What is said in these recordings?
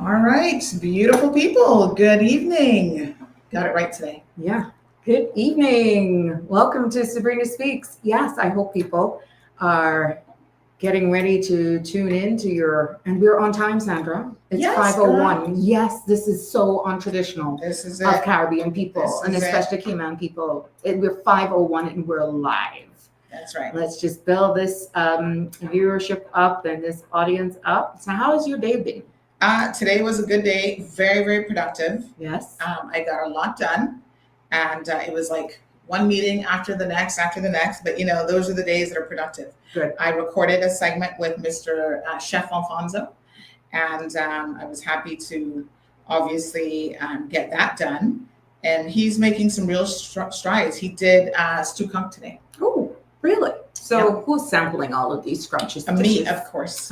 All right, beautiful people. Good evening. Got it right today. Yeah. Good evening. Welcome to Sabrina Speaks. Yes, I hope people are getting ready to tune in to and we're on time, Sandra. It's Yes, 5:01. correct. Yes, this is so untraditional This is of it. Caribbean people, This and is especially Cayman people. We're 5:01 and we're live. That's right. Let's just build this viewership up and this audience up. So how has your day been? Today was a good day. Very, very productive. Yes. I got a lot done, and it was like one meeting after the next. But those are the days that are productive. Good. I recorded a segment with Mr. Chef Alfonso, and I was happy to obviously get that done. And he's making some real strides. He did stew conch today. Oh, really? So who's sampling all of these scrumptious dishes? Me, of course.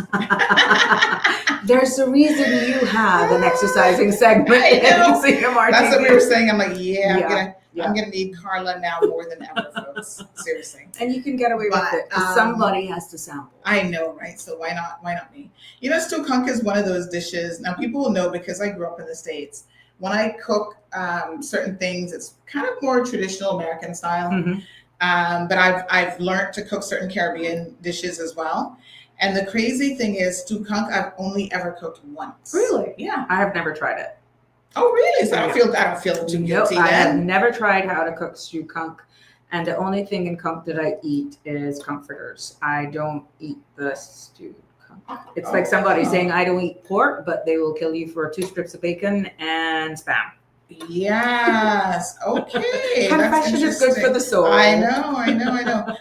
There's a reason you have an exercising segment in CMR. That's what we were saying. I'm like, I'm gonna need Carla now more than ever, folks. Seriously. And you can get away with it. Somebody has to sample. I know, right? So why not me? Stew conch is one of those dishes. Now people will know because I grew up in the States. When I cook certain things, it's kind of more traditional American style. Mm-hmm. But I've learned to cook certain Caribbean dishes as well. And the crazy thing is, stew conch I've only ever cooked once. Really? Yeah. I have never tried it. Oh, really? So I don't feel too guilty. I have never tried how to cook stew conch, and the only thing in conch that I eat is comforters. I don't eat the stewed conch. It's like somebody saying I don't eat pork, but they will kill you for 2 strips of bacon and Spam. Yes. Okay. Confession is good for the soul. I know.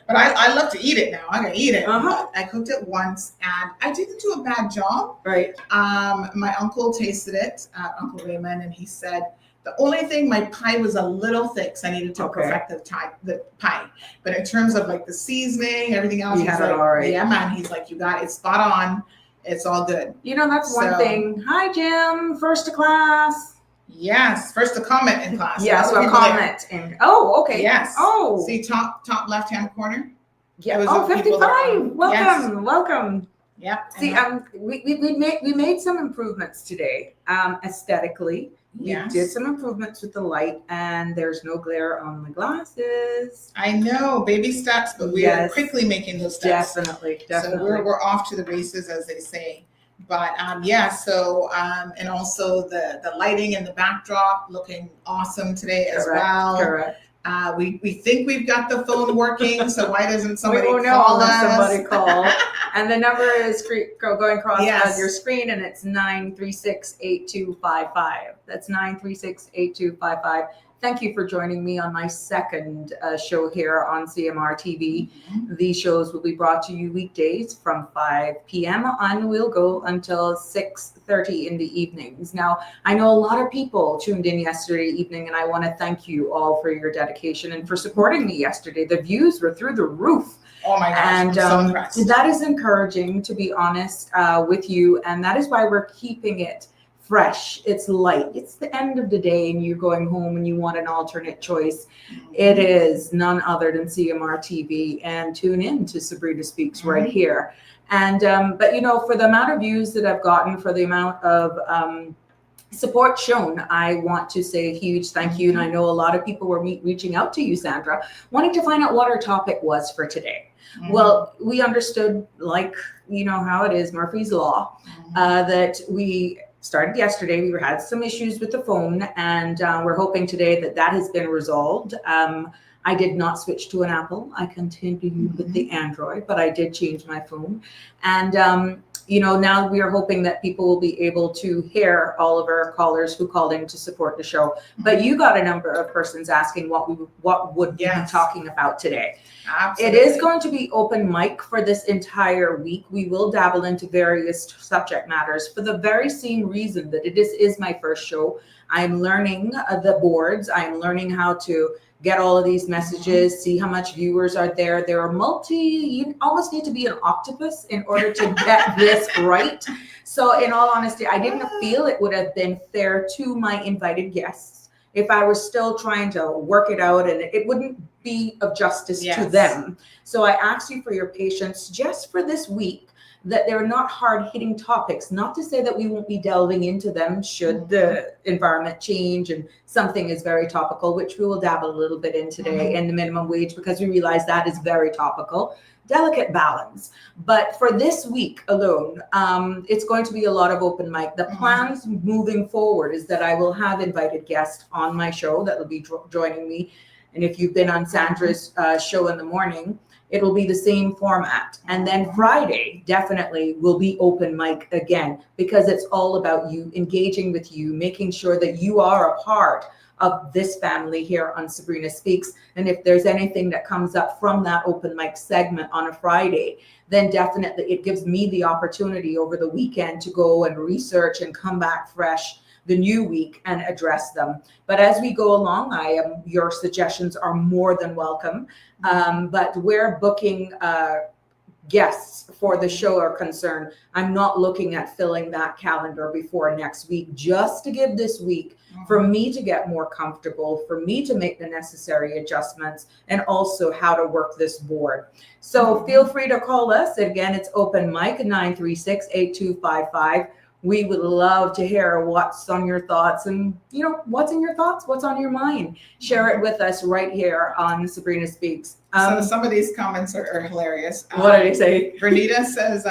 But I love to eat it now. I'm gonna eat it. Uh-huh. I cooked it once, and I didn't do a bad job. Right. My uncle tasted it, Uncle Raymond, and he said the only thing, my pie was a little thick, so I needed to perfect the pie. But in terms of like the seasoning, everything else, you had it all right. Yeah, man. He's like, you got it spot on. It's all good. That's one thing. Hi, Jim. First to class. Yes, first a comment in class. Yes, a comment. Oh, okay. Yes. Oh. See top left-hand corner? Yeah. 55. Welcome. Yeah. See, we made some improvements today. Aesthetically. Yes. We did some improvements with the light, and there's no glare on my glasses. I know, baby steps, but we are quickly making those steps. Definitely. So we're off to the races, as they say. But and also the lighting and the backdrop looking awesome today as well. Correct. We think we've got the phone working, so why doesn't somebody call us? Somebody call. And the number is going across your screen, and it's 936-8255. That's 936-8255. Thank you for joining me on my second show here on CMR TV. Mm-hmm. These shows will be brought to you weekdays from 5 p.m. and we'll go until 6:30 in the evenings. Now, I know a lot of people tuned in yesterday evening, and I want to thank you all for your dedication and for supporting me yesterday. The views were through the roof. Oh my gosh, and I'm so impressed. That is encouraging, to be honest, with you, and that is why we're keeping it fresh. It's light. It's the end of the day and you're going home and you want an alternate choice. It is none other than CMR TV, and tune in to Sabrina Speaks right here. And but for the amount of views that I've gotten, for the amount of support shown, I want to say a huge thank you. And I know a lot of people were reaching out to you, Sandra, wanting to find out what our topic was for today. Well, we understood, like how it is, Murphy's Law, that we started yesterday. We had some issues with the phone, and we're hoping today that has been resolved. I did not switch to an Apple. I continued with the Android, but I did change my phone. And, now we are hoping that people will be able to hear all of our callers who called in to support the show. But you got a number of persons asking what would we be talking about today. Absolutely. It is going to be open mic for this entire week. We will dabble into various subject matters for the very same reason that it is my first show. I'm learning the boards. I'm learning how to get all of these messages, see how much viewers are there. There are you almost need to be an octopus in order to get this right. So in all honesty, I didn't feel it would have been fair to my invited guests if I was still trying to work it out, and it wouldn't be of justice to them. So I ask you for your patience just for this week, that they're not hard-hitting topics. Not to say that we won't be delving into them should the environment change and something is very topical, which we will dabble a little bit in today in the minimum wage, because we realize that is very topical. Delicate balance. But for this week alone, it's going to be a lot of open mic. The plans moving forward is that I will have invited guests on my show that will be joining me. And if you've been on Sandra's show in the morning, it'll be the same format. And then Friday definitely will be open mic again, because it's all about you, engaging with you, making sure that you are a part of this family here on Sabrina Speaks. And if there's anything that comes up from that open mic segment on a Friday, then definitely it gives me the opportunity over the weekend to go and research and come back fresh the new week and address them. But as we go along, your suggestions are more than welcome. But we're booking guests for the show are concerned. I'm not looking at filling that calendar before next week, just to give this week for me to get more comfortable, for me to make the necessary adjustments, and also how to work this board. So feel free to call us. Again, it's open mic 936-8255. We would love to hear what's on your thoughts, and what's in your thoughts, what's on your mind. Share it with us right here on Sabrina Speaks. So some of these comments are hilarious. What did he say? Vernita says,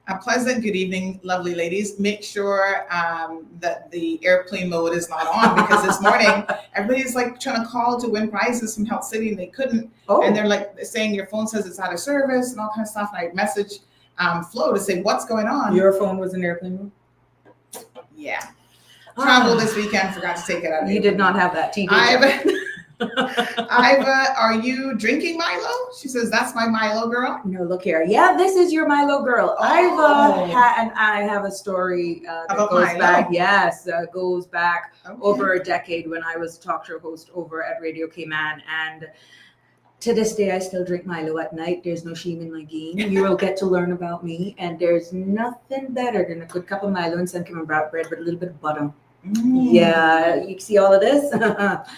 a pleasant good evening, lovely ladies. Make sure that the airplane mode is not on, because this morning everybody's like trying to call to win prizes from Health City and they couldn't. And they're like saying your phone says it's out of service and all kind of stuff. And I messaged Flo to say, what's going on? Your phone was in airplane mode? Yeah. Travel this weekend, forgot to take it out. You did not have that TV. Iva, are you drinking Milo? She says, that's my Milo girl. No, look here. Yeah, this is your Milo girl. Iva, and I have a story that about goes Milo? back. Yes, goes back over a decade when I was a talk show host over at Radio Cayman. And to this day, I still drink Milo at night. There's no shame in my game. You will get to learn about me. And there's nothing better than a good cup of Milo and some camembert bread with a little bit of butter. Yeah, you see all of this? But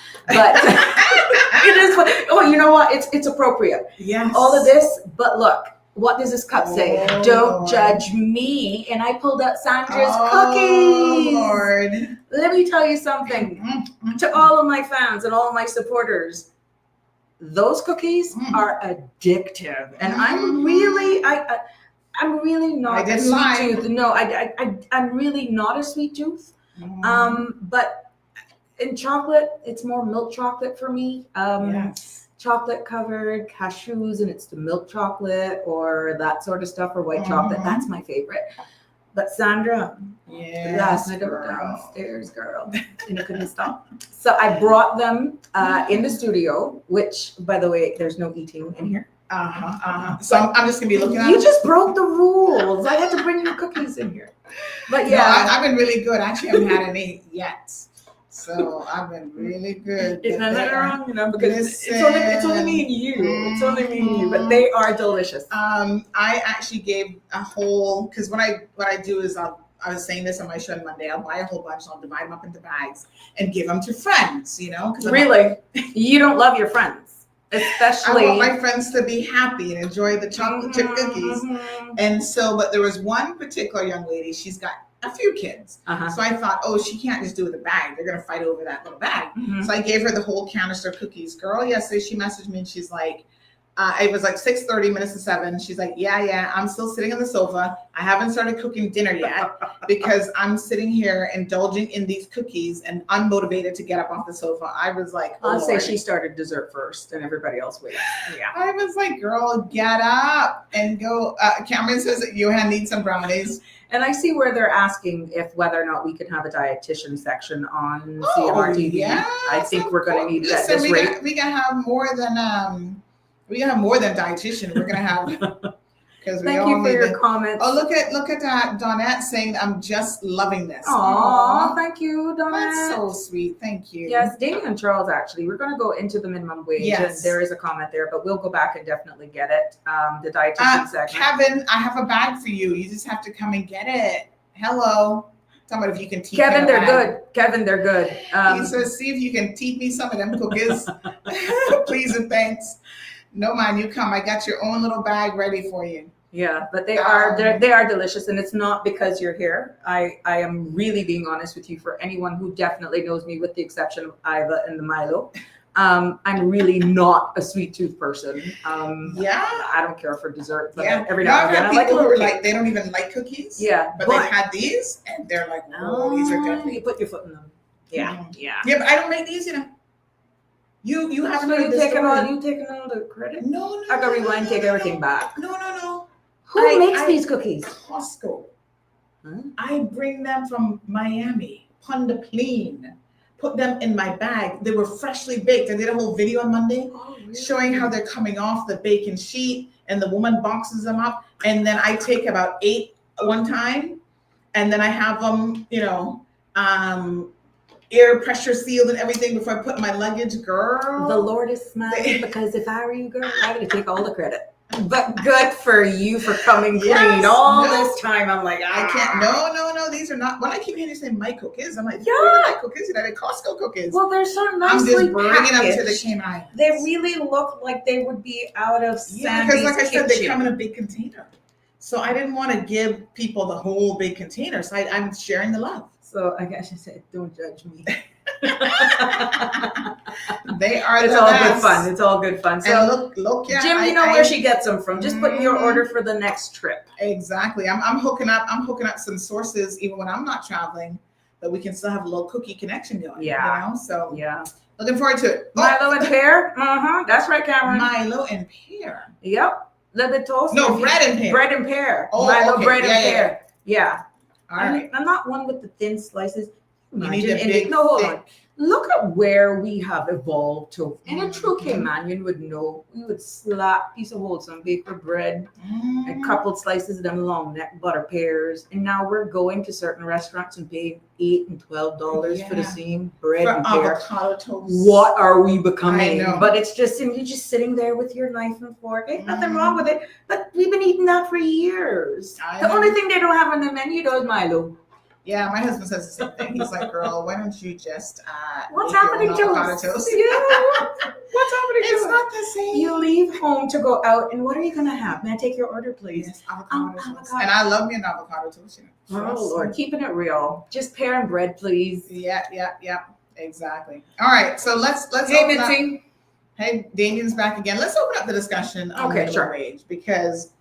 it is what, you know what? It's appropriate. Yes. All of this, but look, what does this cup say? Don't judge me. And I pulled out Sandra's cookies. Lord. Let me tell you something. To all of my fans and all of my supporters, those cookies are addictive. And I'm really not a sweet tooth. No, I'm really not a sweet tooth. But in chocolate, it's more milk chocolate for me. Chocolate covered cashews, and it's the milk chocolate or that sort of stuff, or white chocolate. That's my favorite. But Sandra, last night I was downstairs, girl, and I couldn't stop. So I brought them in the studio, which, by the way, there's no eating in here. So I'm just gonna be looking at You just broke the rules. I had to bring you cookies in here. But yeah, no, I've been really good. Actually, I haven't had any yet. So I've been really good. Isn't that wrong? Because it's only me and you. It's only me and you, but they are delicious. I actually gave a whole, because what I do is I was saying this on my show on Monday. I'll buy a whole bunch and I'll divide them up into bags and give them to friends. Really, you don't love your friends, especially. I want my friends to be happy and enjoy the chocolate chip cookies. And so, but there was one particular young lady. She's got a few kids. So I thought, she can't just do it with a bag. They're going to fight over that little bag. So I gave her the whole canister of cookies. Girl, yesterday she messaged me and she's like, it was like 6:30 minutes to 7. She's like, yeah, I'm still sitting on the sofa. I haven't started cooking dinner yet because I'm sitting here indulging in these cookies and unmotivated to get up off the sofa. I was like, I'll say she started dessert first and everybody else waits. Yeah. I was like, girl, get up and go. Cameron says that Johan needs some brownies. And I see where they're asking if whether or not we could have a dietitian section on CMR TV. Yes, I think we're going to need that. This rate. We can have more than dietitian. We're going to have. Thank you for your comments. Oh, look at Donette saying, I'm just loving this. Aww, thank you, Donette. That's so sweet. Thank you. Yes, Dana and Charles, actually. We're going to go into the minimum wage. Yes. And there is a comment there, but we'll go back and definitely get it. The dietitian segment. Kevin, I have a bag for you. You just have to come and get it. Hello. Tell me if you can teach Kevin, they're good. Kevin, they're good. He says, see if you can teach me some of them cookies. Please and thanks. No, man, you come. I got your own little bag ready for you. Yeah, but they are delicious, and it's not because you're here. I am really being honest with you. For anyone who definitely knows me, with the exception of Iva and the Milo, I'm really not a sweet tooth person. I don't care for dessert, but every now and again I like a little cake. They don't even like cookies. Yeah, but they've had these, and they're like, oh, these are deadly. You put your foot in them. Yeah, yeah, but I don't make these, you know. You haven't heard this story. You taking all the credit? No. I gotta rewind, take everything back. No. Who makes these cookies? Costco. Huh? I bring them from Miami, Ponda Clean. Put them in my bag. They were freshly baked. I did a whole video on Monday showing how they're coming off the bacon sheet, and the woman boxes them up. And then I take about 8 one time, and then I have them, air pressure sealed and everything before I put in my luggage. Girl, the Lord is smiling, because if I were you, girl, I would take all the credit. But good for you for coming clean this time. I'm like, I can't. No. These are not. When I keep hearing you say my cookies, I'm like, my cookies. They're Costco cookies. Well, they're so nicely I'm just bringing packaged. them to the Cayman Islands. They really look like they would be out of Sandy's because like I said, kitchen. they come in a big container. So I didn't want to give people the whole big container. So I'm sharing the love. So I guess you said, don't judge me. They are. It's all good fun. It's all good fun. So and look, yeah, Jim, you know where she gets them from. Just put in your order for the next trip. Exactly. I'm hooking up some sources even when I'm not traveling, that we can still have a little cookie connection going. Yeah. So yeah. Looking forward to it. Milo and pear. That's right, Cameron. Milo and pear. Yep. Little toast. No, bread and pear. Bread and pear. Oh, Milo, okay. bread and pear. Yeah. All right. I'm not one with the thin slices. You need a big, hold on. Look at where we have evolved to. And a true Caymanian would know. We would slap a piece of wholesome baker bread, a couple slices of them long neck butter pears, and now we're going to certain restaurants and paying $8 and $12 for the same bread for and pear. Avocado toast. What are we becoming? I know. But it's just you're just sitting there with your knife and fork. Ain't nothing wrong with it. But we've been eating that for years. The only thing they don't have on the menu though is Milo. Yeah, my husband says the same thing. He's like, girl, why don't you just what's happening to us? Toast? Yeah. What's happening to us? It's not the same. You leave home to go out, and what are you going to have? May I take your order, please? Yes, avocado toast. And I love me an avocado toast. Oh, Lord. Keeping it real. Just pear and bread, please. Yeah. Exactly. All right, so let's Hey, open Mitzi. up. Hey, Damien's back again. Let's open up the discussion on minimum wage, because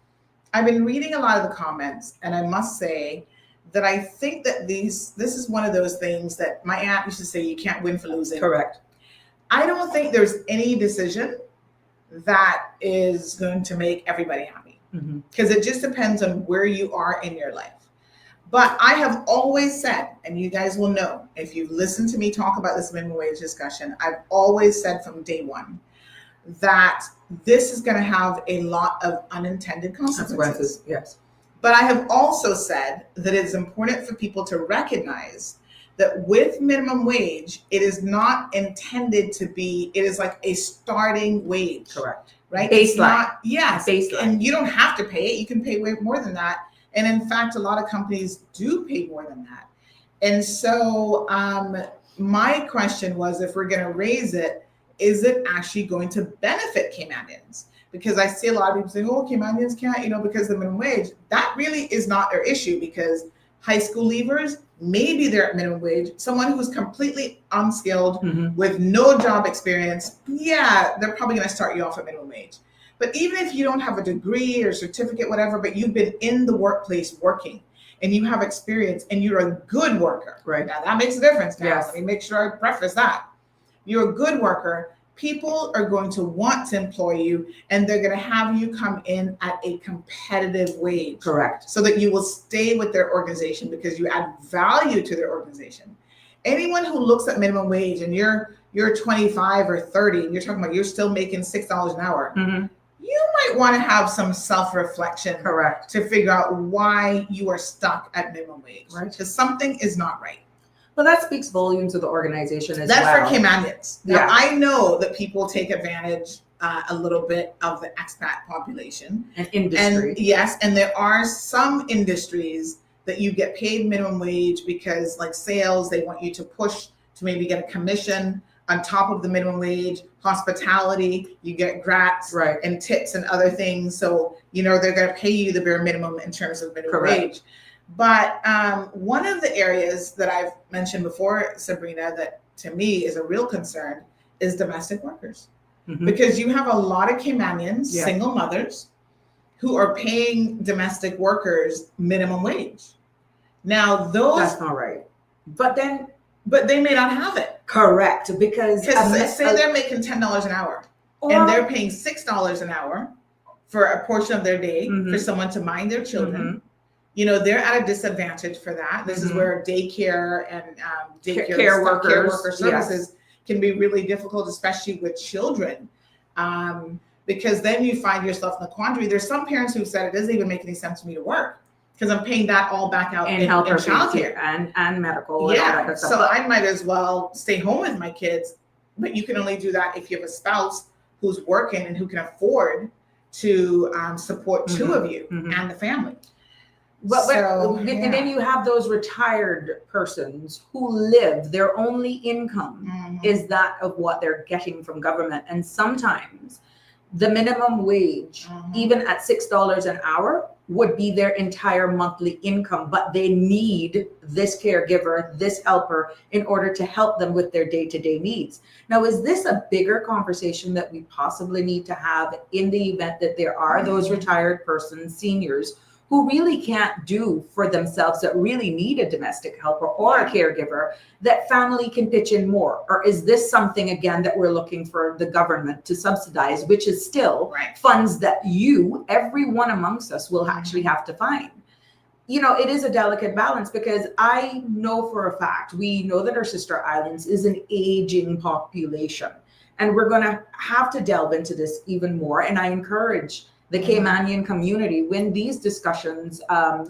I've been reading a lot of the comments, and I must say that I think that this is one of those things that my aunt used to say, you can't win for losing. Correct. I don't think there's any decision that is going to make everybody happy, because it just depends on where you are in your life. But I have always said, and you guys will know, if you've listened to me talk about this minimum wage discussion, I've always said from day one that this is going to have a lot of unintended consequences. Yes. But I have also said that it is important for people to recognize that with minimum wage, it is not intended to be, it is like a starting wage. Correct. Right? Baseline. Baseline. And you don't have to pay it. You can pay way more than that. And in fact, a lot of companies do pay more than that. And so my question was, if we're going to raise it, is it actually going to benefit Caymanians? Because I see a lot of people saying, oh, Caymanians can't, because of the minimum wage. That really is not their issue, because high school leavers, maybe they're at minimum wage. Someone who's completely unskilled with no job experience, they're probably going to start you off at minimum wage. But even if you don't have a degree or certificate, whatever, but you've been in the workplace working and you have experience and you're a good worker. Right. Now that makes a difference. Now, Yes. Let me make sure I preface that. You're a good worker. People are going to want to employ you, and they're going to have you come in at a competitive wage. Correct. So that you will stay with their organization because you add value to their organization. Anyone who looks at minimum wage and you're 25 or 30 and you're talking about you're still making $6 an hour, you might want to have some self-reflection. Correct. To figure out why you are stuck at minimum wage. Right. Because something is not right. Well, that speaks volumes of the organization as well. That's for Caymanians. Now, Yeah. I know that people take advantage a little bit of the expat population. An industry. And yes, and there are some industries that you get paid minimum wage because, like sales, they want you to push to maybe get a commission on top of the minimum wage, hospitality, you get grats Right. and tips and other things. So, they're going to pay you the bare minimum in terms of minimum Correct. wage. But one of the areas that I've mentioned before, Sabrina, that to me is a real concern is domestic workers. Mhm. Because you have a lot of Caymanians, Yeah. single mothers, who are paying domestic workers minimum wage. Now, That's not right. But they may not have it. correct, because Say they're making $10 an hour and they're paying $6 an hour for a portion of their day for someone to mind their children. They're at a disadvantage for that. This is where daycare and care worker services can be really difficult, especially with children. Because then you find yourself in the quandary. There's some parents who said it doesn't even make any sense for me to work because I'm paying that all back out in childcare and medical. Yeah, and all that good stuff. So I might as well stay home with my kids. But you can only do that if you have a spouse who's working and who can afford to support two of you and the family. And then you have those retired persons who live, their only income is that of what they're getting from government. And sometimes the minimum wage, even at $6 an hour, would be their entire monthly income, but they need this caregiver, this helper, in order to help them with their day-to-day needs. Now, is this a bigger conversation that we possibly need to have in the event that there are those retired persons, seniors, who really can't do for themselves, that really need a domestic helper or a caregiver, that family can pitch in more? Or is this something, again, that we're looking for the government to subsidize, which is still funds that every one amongst us will actually have to find? It is a delicate balance, because I know for a fact, we know that our sister islands is an aging population, and we're going to have to delve into this even more. And I encourage the Caymanian community, when these discussions, are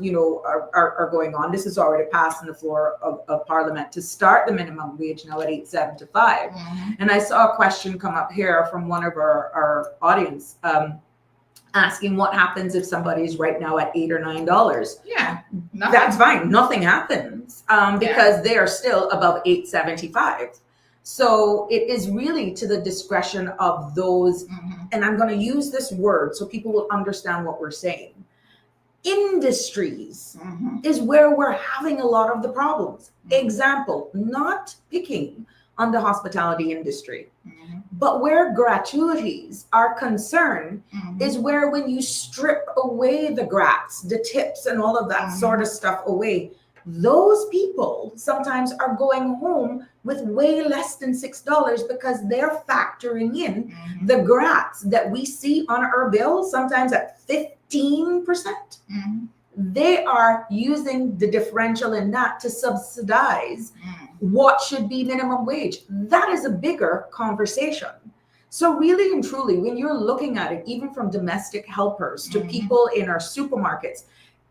going on. This is already passed in the floor of Parliament to start the minimum wage now at $8.75. And I saw a question come up here from one of our audience, asking what happens if somebody's right now at $8 or $9. Yeah, that's fine. Nothing happens because they are still above $8.75. So it is really to the discretion of those, and I'm going to use this word so people will understand what we're saying. Industries is where we're having a lot of the problems. Example, not picking on the hospitality industry, but where gratuities are concerned is where, when you strip away the grats, the tips and all of that sort of stuff away, those people sometimes are going home with way less than $6 because they're factoring in the grats that we see on our bills, sometimes at 15%. They are using the differential in that to subsidize what should be minimum wage. That is a bigger conversation. So really and truly, when you're looking at it, even from domestic helpers to people in our supermarkets,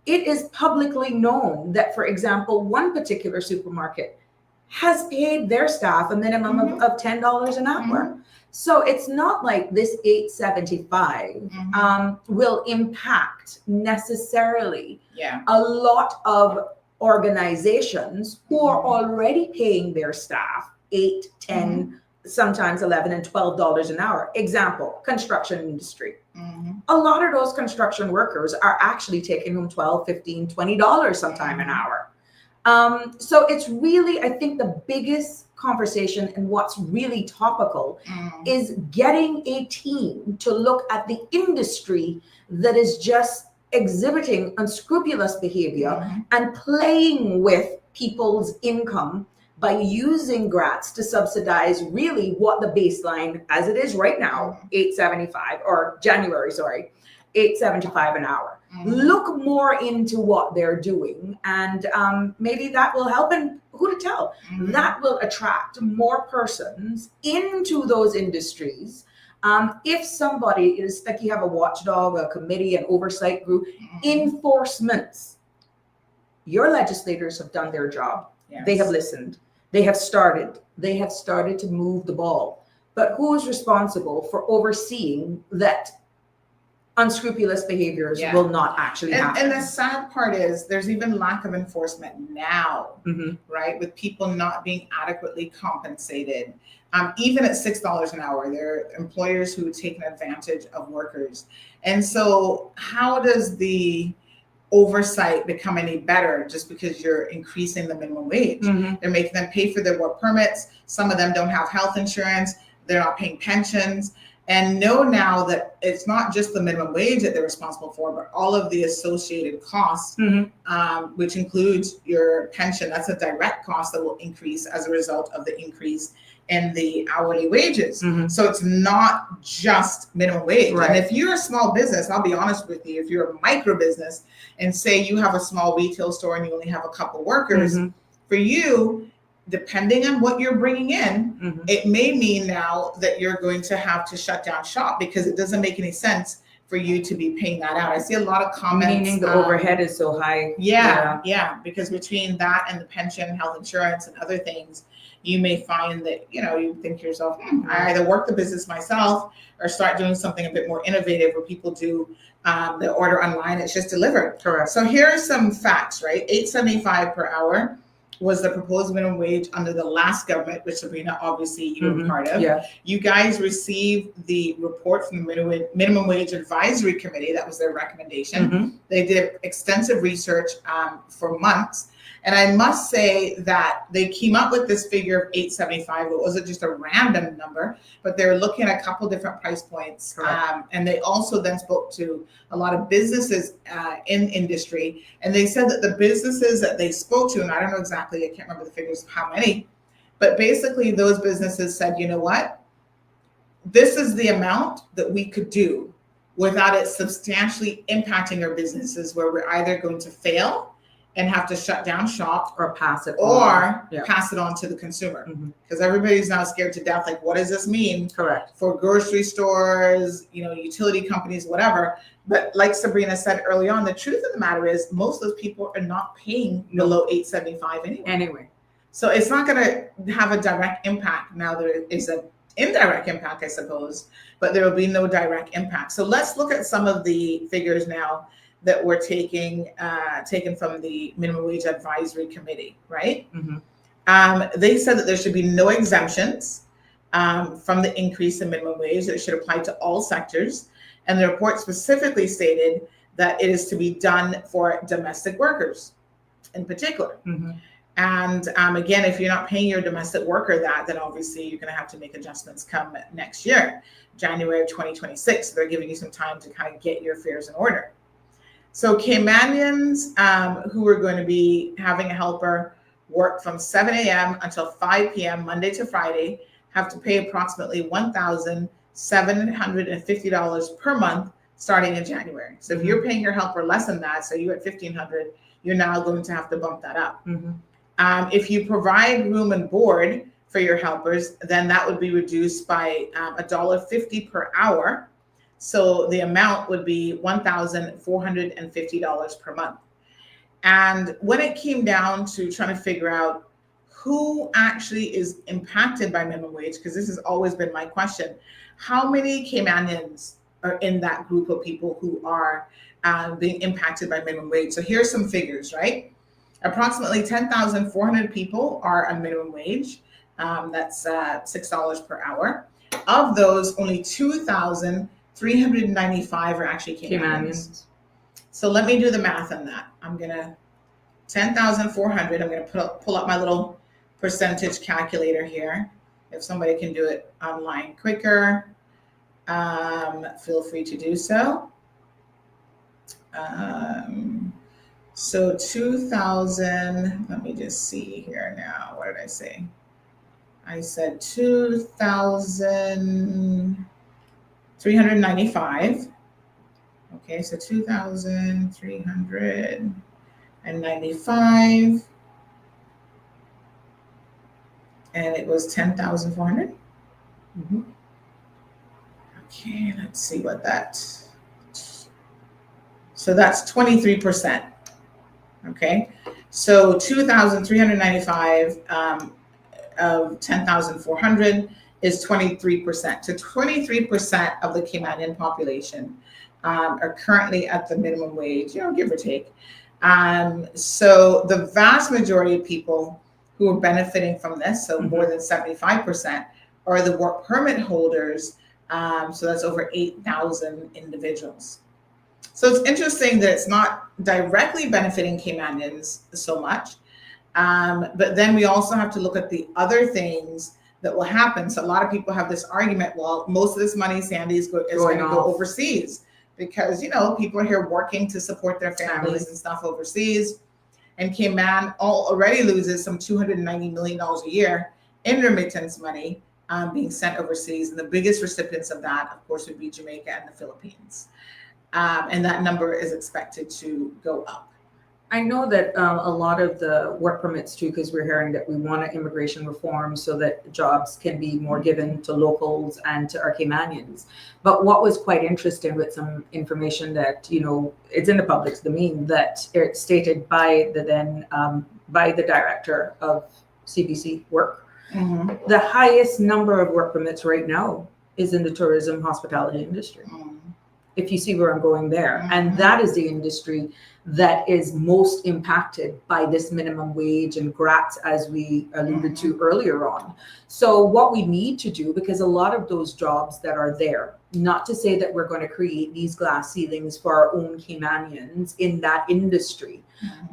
it is publicly known that, for example, one particular supermarket has paid their staff a minimum of $10 an hour. So it's not like this $8.75 will impact necessarily a lot of organizations who are already paying their staff $8, $10, sometimes $11 and $12 an hour. Example, construction industry. A lot of those construction workers are actually taking home $12, $15, $20 sometime an hour. So it's really, I think, the biggest conversation, and what's really topical is getting a team to look at the industry that is just exhibiting unscrupulous behavior and playing with people's income by using grats to subsidize really what the baseline, as it is right now, $8.75 or January, sorry, $8.75 an hour. Look more into what they're doing, and maybe that will help. And who to tell? That will attract more persons into those industries. If somebody is like, you have a watchdog, a committee, an oversight group, enforcements. Your legislators have done their job. They have listened. They have started to move the ball. But who is responsible for overseeing that unscrupulous behaviors will not actually happen? And the sad part is there's even lack of enforcement now, right? With people not being adequately compensated. Even at $6 an hour, there are employers who take advantage of workers. And so how does the oversight become any better just because you're increasing the minimum wage? They're making them pay for their work permits. Some of them don't have health insurance. They're not paying pensions. And know now that it's not just the minimum wage that they're responsible for, but all of the associated costs, which includes your pension. That's a direct cost that will increase as a result of the increase in the hourly wages. So it's not just minimum wage. Right. And if you're a small business, I'll be honest with you, if you're a micro business and say you have a small retail store and you only have a couple workers, for you, depending on what you're bringing in, it may mean now that you're going to have to shut down shop because it doesn't make any sense for you to be paying that out. I see a lot of comments. Meaning the overhead is so high. Yeah, because between that and the pension, health insurance, and other things, you may find that, you think to yourself, I either work the business myself or start doing something a bit more innovative where people do the order online, it's just delivered. Correct. So here are some facts, right? $8.75 per hour was the proposed minimum wage under the last government, which Sabrina, obviously you were part of. Yeah. You guys received the report from the Minimum Wage Advisory Committee. That was their recommendation. They did extensive research for months. And I must say that they came up with this figure of $8.75. It wasn't just a random number, but they were looking at a couple different price points. And they also then spoke to a lot of businesses in industry. And they said that the businesses that they spoke to, and I don't know exactly, I can't remember the figures of how many, but basically those businesses said, you know what? This is the amount that we could do without it substantially impacting our businesses, where we're either going to fail and have to shut down shop or pass it pass it on to the consumer, because everybody's now scared to death. Like, what does this mean? Correct. For grocery stores, utility companies, whatever. But like Sabrina said early on, the truth of the matter is most of those people are not paying below $8.75 anyway. So it's not going to have a direct impact. Now there is an indirect impact, I suppose, but there will be no direct impact. So let's look at some of the figures now that were taken from the Minimum Wage Advisory Committee, right? They said that there should be no exemptions from the increase in minimum wage. That it should apply to all sectors. And the report specifically stated that it is to be done for domestic workers in particular. And again, if you're not paying your domestic worker that, then obviously you're going to have to make adjustments come next year, January of 2026. So they're giving you some time to kind of get your affairs in order. So Caymanians who are going to be having a helper work from 7 a.m. until 5 p.m. Monday to Friday have to pay approximately $1,750 per month starting in January. So if you're paying your helper less than that, so you're at $1,500, you're now going to have to bump that up. If you provide room and board for your helpers, then that would be reduced by $1.50 per hour. So the amount would be $1,450 per month. And when it came down to trying to figure out who actually is impacted by minimum wage, because this has always been my question, how many Caymanians are in that group of people who are being impacted by minimum wage? So here's some figures, right? Approximately 10,400 people are on minimum wage. That's $6 per hour. Of those, only 2,395 are actually Caymanians. So let me do the math on that. 10,400, I'm going to pull up my little percentage calculator here. If somebody can do it online quicker, feel free to do so. So 2,000, let me just see here now. What did I say? I said 2,395. Okay, so 2,395. And it was 10,400. Okay, let's see what that. So that's 23%. Okay, so 2,395 of 10,400 is 23%. So 23% of the Caymanian population are currently at the minimum wage, give or take. So the vast majority of people who are benefiting from this, so more than 75%, are the work permit holders. So that's over 8,000 individuals. So it's interesting that it's not directly benefiting Caymanians so much. But then we also have to look at the other things that will happen. So a lot of people have this argument, well, most of this money, Sandy, is going to go overseas because, people are here working to support their families and stuff overseas. And Cayman already loses some $290 million a year in remittance money being sent overseas. And the biggest recipients of that, of course, would be Jamaica and the Philippines. And that number is expected to go up. I know that a lot of the work permits too, because we're hearing that we want an immigration reform so that jobs can be more given to locals and to our Caymanians. But what was quite interesting with some information that, it's in the public's domain, that it's stated by the director of CBC Work. Mm-hmm. The highest number of work permits right now is in the tourism hospitality industry. Mm-hmm. If you see where I'm going there. Mm-hmm. And that is the industry that is most impacted by this minimum wage and grats, as we alluded to earlier on. So what we need to do, because a lot of those jobs that are there, not to say that we're going to create these glass ceilings for our own Caymanians in that industry,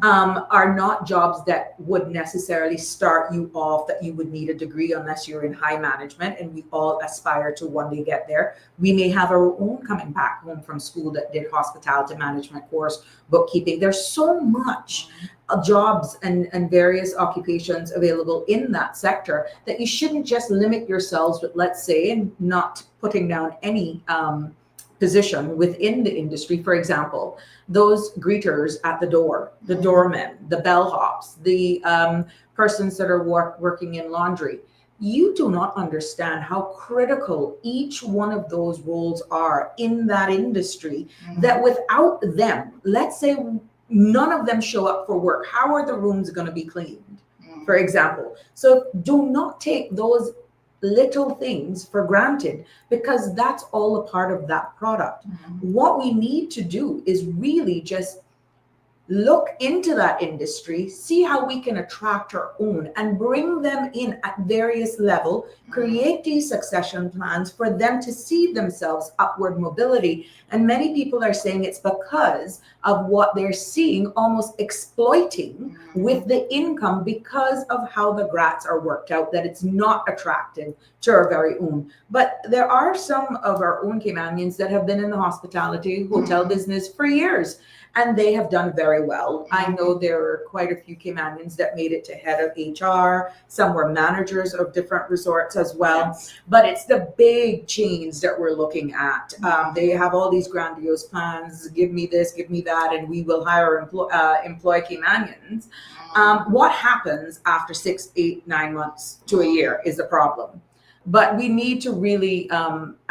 are not jobs that would necessarily start you off that you would need a degree unless you're in high management, and we all aspire to one day get there. We may have our own coming back home from school that did hospitality management course, bookkeeping. There's so much jobs and various occupations available in that sector that you shouldn't just limit yourselves with, let's say, and not putting down any position within the industry. For example, those greeters at the door, the doormen, the bellhops, the persons that are working in laundry. You do not understand how critical each one of those roles are in that industry, that without them, let's say none of them show up for work, how are the rooms going to be cleaned, for example? So do not take those little things for granted, because that's all a part of that product. What we need to do is really just look into that industry, see how we can attract our own and bring them in at various levels, create these succession plans for them to see themselves upward mobility. And many people are saying it's because of what they're seeing, almost exploiting with the income because of how the grats are worked out, that it's not attractive to our very own. But there are some of our own Caymanians that have been in the hospitality hotel business for years, and they have done very well. I know there are quite a few Caymanians that made it to head of HR. Some were managers of different resorts as well. Yes. But it's the big chains that we're looking at. They have all these grandiose plans, give me this, give me that, and we will hire employ Caymanians. What happens after 6, 8, 9 months to a year is the problem. But we need to really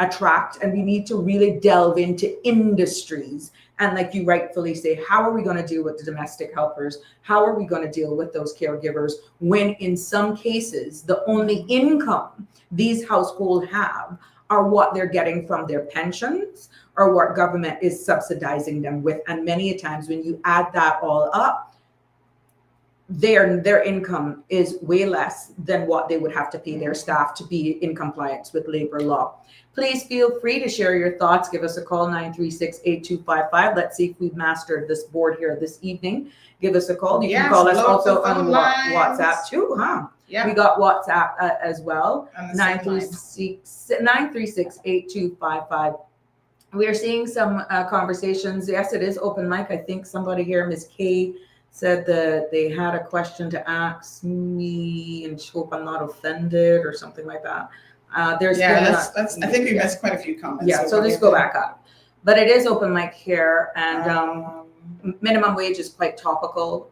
attract, and we need to really delve into industries. And like you rightfully say, how are we going to deal with the domestic helpers? How are we going to deal with those caregivers when in some cases, the only income these households have are what they're getting from their pensions or what government is subsidizing them with? And many a times when you add that all up, their income is way less than what they would have to pay their staff to be in compliance with labor law. Please feel free to share your thoughts. Give us a call, 936-8255. Let's see if we've mastered this board here this evening. Give us a call. You can call us also on WhatsApp too, huh? Yeah. We got WhatsApp as well, 936-8255. We are seeing some conversations. Yes, it is open mic. I think somebody here, Ms. K, said that they had a question to ask me and hope I'm not offended or something like that. I think we missed quite a few comments. Yeah, so let's go back up. But it is open mic here, and minimum wage is quite topical.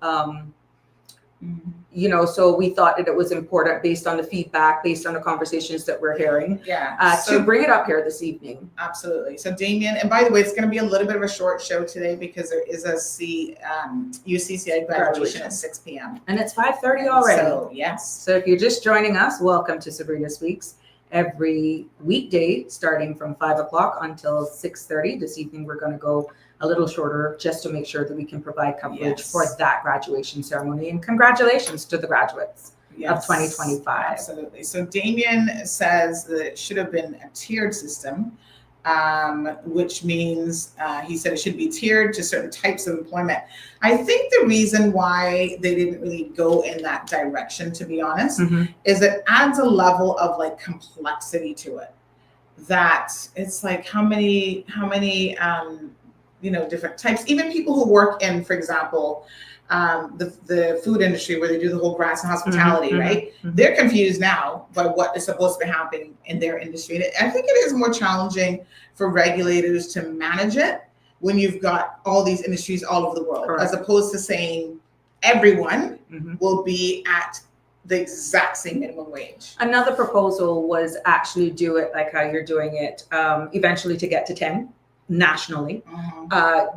So we thought that it was important based on the feedback, based on the conversations that we're hearing, to bring it up here this evening. Absolutely. So Damien, and by the way, it's going to be a little bit of a short show today because there is a UCCI graduation at 6 p.m. And it's 5:30 already. So, yes. So if you're just joining us, welcome to Sabrina Speaks. Every weekday starting from 5 o'clock until 6:30. This evening, we're going to go a little shorter just to make sure that we can provide coverage for that graduation ceremony. And congratulations to the graduates. Yes, 2025. Absolutely. So Damien says that it should have been a tiered system, which means he said it should be tiered to certain types of employment. I think the reason why they didn't really go in that direction, to be honest, is it adds a level of like complexity to it. That it's like how many different types. Even people who work in, for example, the food industry where they do the whole grass and hospitality, right? They're confused now by what is supposed to be happening in their industry. And I think it is more challenging for regulators to manage it when you've got all these industries all over the world, as opposed to saying everyone will be at the exact same minimum wage. Another proposal was actually do it like how you're doing it, eventually to get to 10 nationally.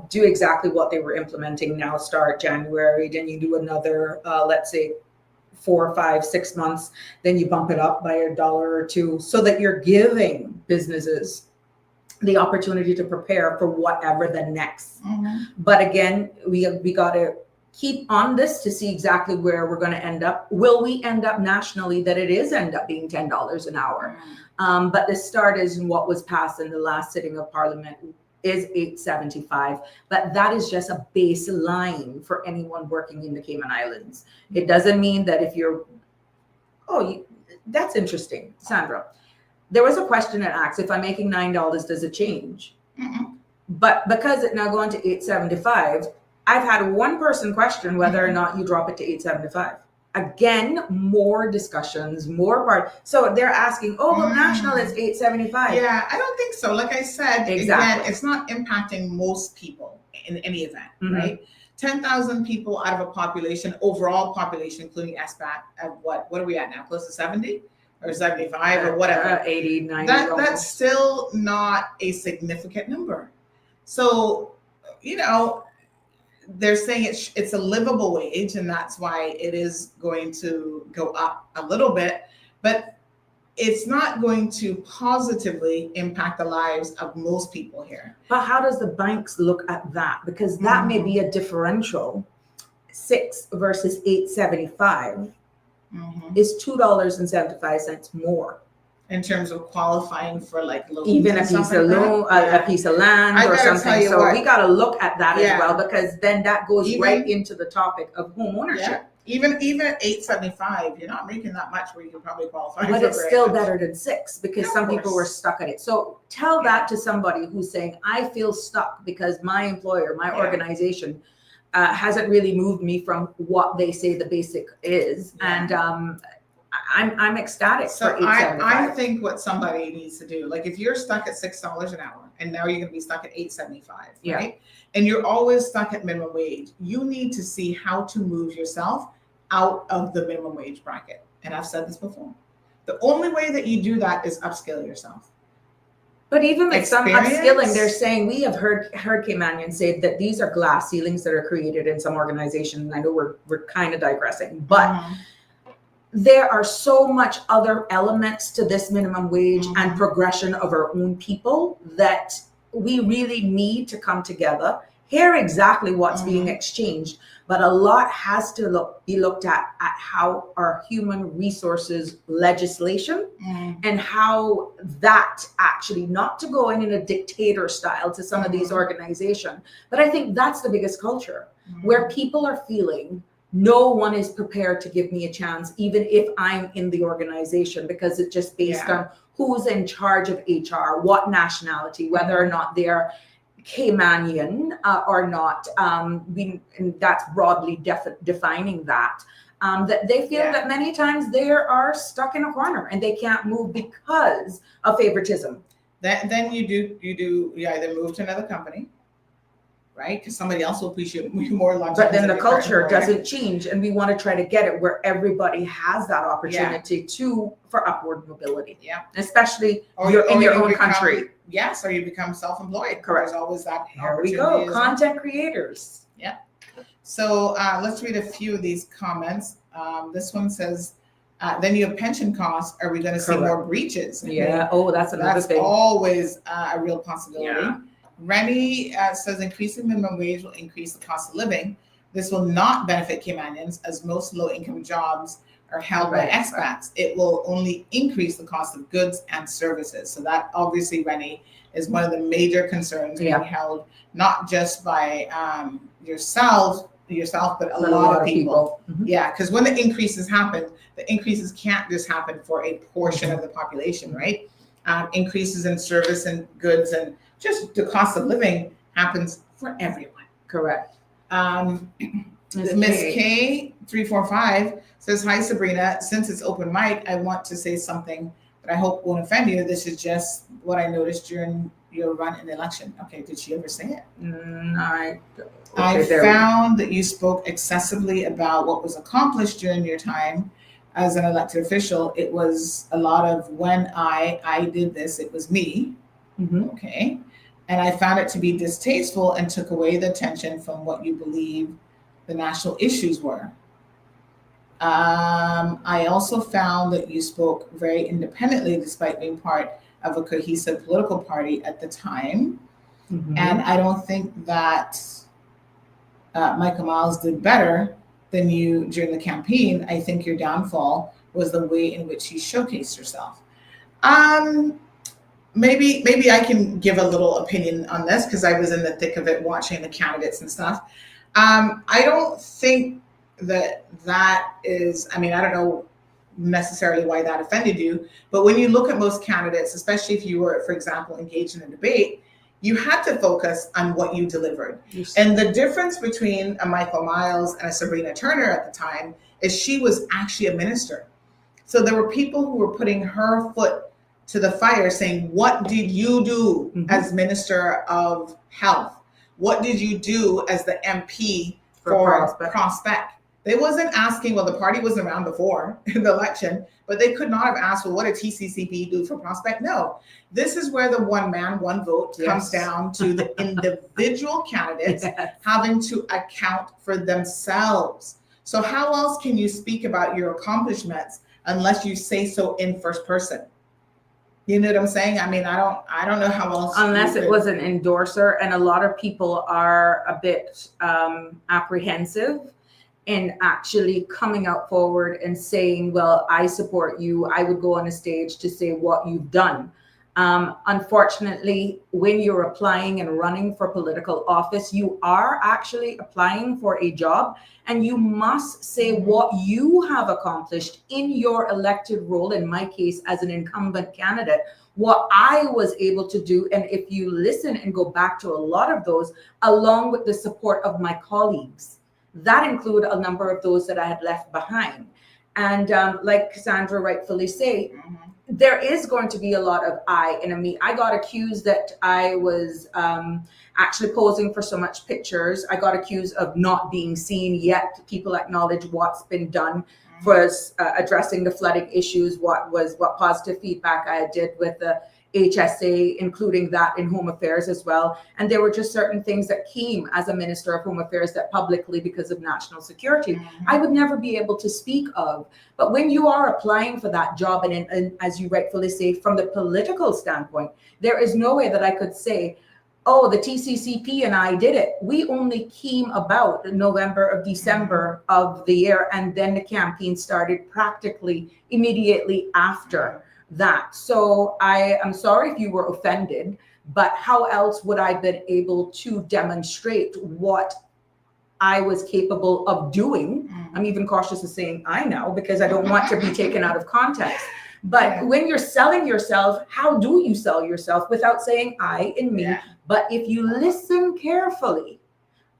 Do exactly what they were implementing now, start January, then you do another, let's say 4, 5, 6 months, then you bump it up by $1 or $2, so that you're giving businesses the opportunity to prepare for whatever the next. But again, we got to keep on this to see exactly where we're going to end up. Will we end up nationally that it is end up being $10 an hour? But the start is what was passed in the last sitting of Parliament is $8.75, but that is just a baseline for anyone working in the Cayman Islands. It doesn't mean that if you're, that's interesting, Sandra. There was a question that asked, if I'm making $9, does it change? But because it now going to $8.75, I've had one person question whether or not you drop it to $8.75. Again, more discussions, more part. So they're asking, but national is $8.75. Yeah, I don't think so. Like I said, again, it's not impacting most people in any event, right? 10,000 people out of a population, overall population, including SBAT, of what are we at now? Close to 70 or 75 or whatever. 80, 90. That's still not a significant number. So, they're saying it's a livable wage, and that's why it is going to go up a little bit, but it's not going to positively impact the lives of most people here. But how does the banks look at that? Because that may be a differential. 6 versus 8.75 is $2.75 more. In terms of qualifying for like loans, even a piece of loan, a piece of land or something. So we got to look at that as well, because then that goes right into the topic of home ownership. Even at $8.75, you're not making that much where you can probably qualify. But it's still better than 6, because some people were stuck at it. So tell that to somebody who's saying, I feel stuck because my employer, my organization hasn't really moved me from what they say the basic is. And I'm ecstatic for $8.75. I think what somebody needs to do, like if you're stuck at $6 an hour and now you're going to be stuck at $8.75, right? And you're always stuck at minimum wage, you need to see how to move yourself out of the minimum wage bracket. And I've said this before. The only way that you do that is upskill yourself. But even with some upskilling, they're saying, we have heard Caymanians say that these are glass ceilings that are created in some organizations. And I know we're kind of digressing, but there are so much other elements to this minimum wage and progression of our own people that we really need to come together, hear exactly what's being exchanged, but a lot has to be looked at how our human resources legislation and how that actually, not to go in a dictator style to some of these organizations, but I think that's the biggest culture where people are feeling no one is prepared to give me a chance, even if I'm in the organization, because it's just based on who's in charge of HR, what nationality, whether or not they're Caymanian or not. And that's broadly defining that. That they feel that many times they are stuck in a corner and they can't move because of favoritism. Then you either move to another company, right? Because somebody else will appreciate you more. But then the culture doesn't change, and we want to try to get it where everybody has that opportunity for upward mobility. Especially in your own country. Yes, or you become self-employed. Correct. There's always that There we go. Content creators. So let's read a few of these comments. This one says, then you have pension costs. Are we going to see more breaches? That's another thing. That's always a real possibility. Rennie says increasing minimum wage will increase the cost of living, This will not benefit Caymanians as most low-income jobs are held by expats. It will only increase the cost of goods and services. So that obviously, Rennie, is one of the major concerns being held, not just by yourself, but a lot of people. Mm-hmm. Yeah, because when the increases happen, the increases can't just happen for a portion of the population, right? Increases in service and goods and just the cost of living happens for everyone. Correct. Miss K 345 says, "Hi Sabrina, since it's open mic, I want to say something that I hope won't offend you. This is just what I noticed during your run in the election." Okay, did she ever say it? I found that you spoke excessively about what was accomplished during your time as an elected official. It was a lot of when I did this, it was me. Mm-hmm. Okay. And I found it to be distasteful and took away the attention from what you believe the national issues were. I also found that you spoke very independently despite being part of a cohesive political party at the time. Mm-hmm. And I don't think that Michael Miles did better than you during the campaign. I think your downfall was the way in which you showcased yourself. Maybe I can give a little opinion on this because I was in the thick of it watching the candidates and stuff. I don't think that is, I mean, I don't know necessarily why that offended you, but when you look at most candidates, especially if you were, for example, engaged in a debate, you had to focus on what you delivered. Yes. And the difference between a Michael Miles and a Sabrina Turner at the time is she was actually a minister. So there were people who were putting her foot to the fire saying, what did you do as Minister of Health? What did you do as the MP for Prospect? They wasn't asking, well, the party wasn't around before the election, but they could not have asked, well, what did TCCP do for Prospect? No. This is where the one man, one vote comes down to the individual candidates having to account for themselves. So how else can you speak about your accomplishments unless you say so in first person? You know what I'm saying? I mean, I don't know how else. Unless it was an endorser, and a lot of people are a bit apprehensive in actually coming out forward and saying, well, I support you. I would go on a stage to say what you've done. Unfortunately, when you're applying and running for political office, you are actually applying for a job, and you must say what you have accomplished in your elected role. In my case, as an incumbent candidate, what I was able to do. And if you listen and go back to a lot of those, along with the support of my colleagues, that include a number of those that I had left behind. And like Cassandra rightfully say, there is going to be a lot of I and a me. I got accused that I was actually posing for so much pictures. I got accused of not being seen yet. People acknowledge what's been done for addressing the flooding issues, what positive feedback I did with the HSA, including that in Home Affairs as well. And there were just certain things that came as a Minister of Home Affairs that publicly, because of national security, I would never be able to speak of. But when you are applying for that job, and as you rightfully say, from the political standpoint, there is no way that I could say, oh, the TCCP and I did it. We only came about in November or December of the year, and then the campaign started practically immediately after that. So I am sorry if you were offended, but how else would I have been able to demonstrate what I was capable of doing? I'm even cautious of saying I now, because I don't want to be taken out of context. But when you're selling yourself, how do you sell yourself without saying I and me? But if you listen carefully,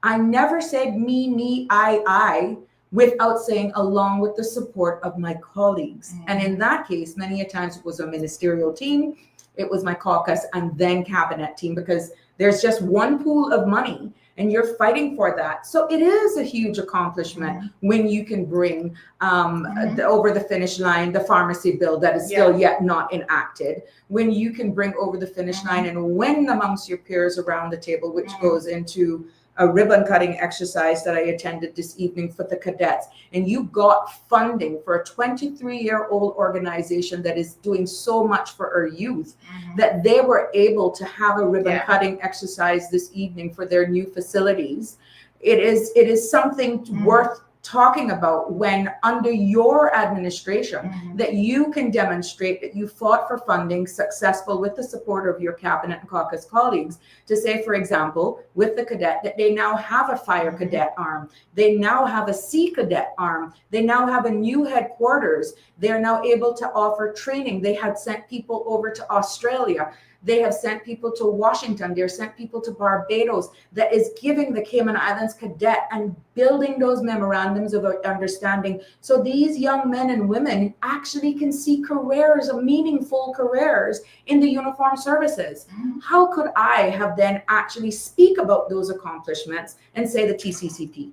I never said me, I, without saying along with the support of my colleagues. And in that case, many a times it was a ministerial team, it was my caucus and then cabinet team, because there's just one pool of money and you're fighting for that. So it is a huge accomplishment when you can bring over the finish line the pharmacy bill that is still yet not enacted, when you can bring over the finish line and win amongst your peers around the table, which goes into a ribbon cutting exercise that I attended this evening for the cadets. And you got funding for a 23-year-old organization that is doing so much for our youth, that they were able to have a ribbon cutting exercise this evening for their new facilities. it is something worth talking about when under your administration that you can demonstrate that you fought for funding successful with the support of your cabinet and caucus colleagues to say, for example, with the cadet, that they now have a fire cadet arm, they now have a sea cadet arm, they now have a new headquarters, they're now able to offer training. They had sent people over to Australia. They have sent people to Washington. They're sent people to Barbados. That is giving the Cayman Islands cadet and building those memorandums of understanding. So these young men and women actually can see careers, meaningful careers in the uniformed services. How could I have then actually speak about those accomplishments and say the TCCP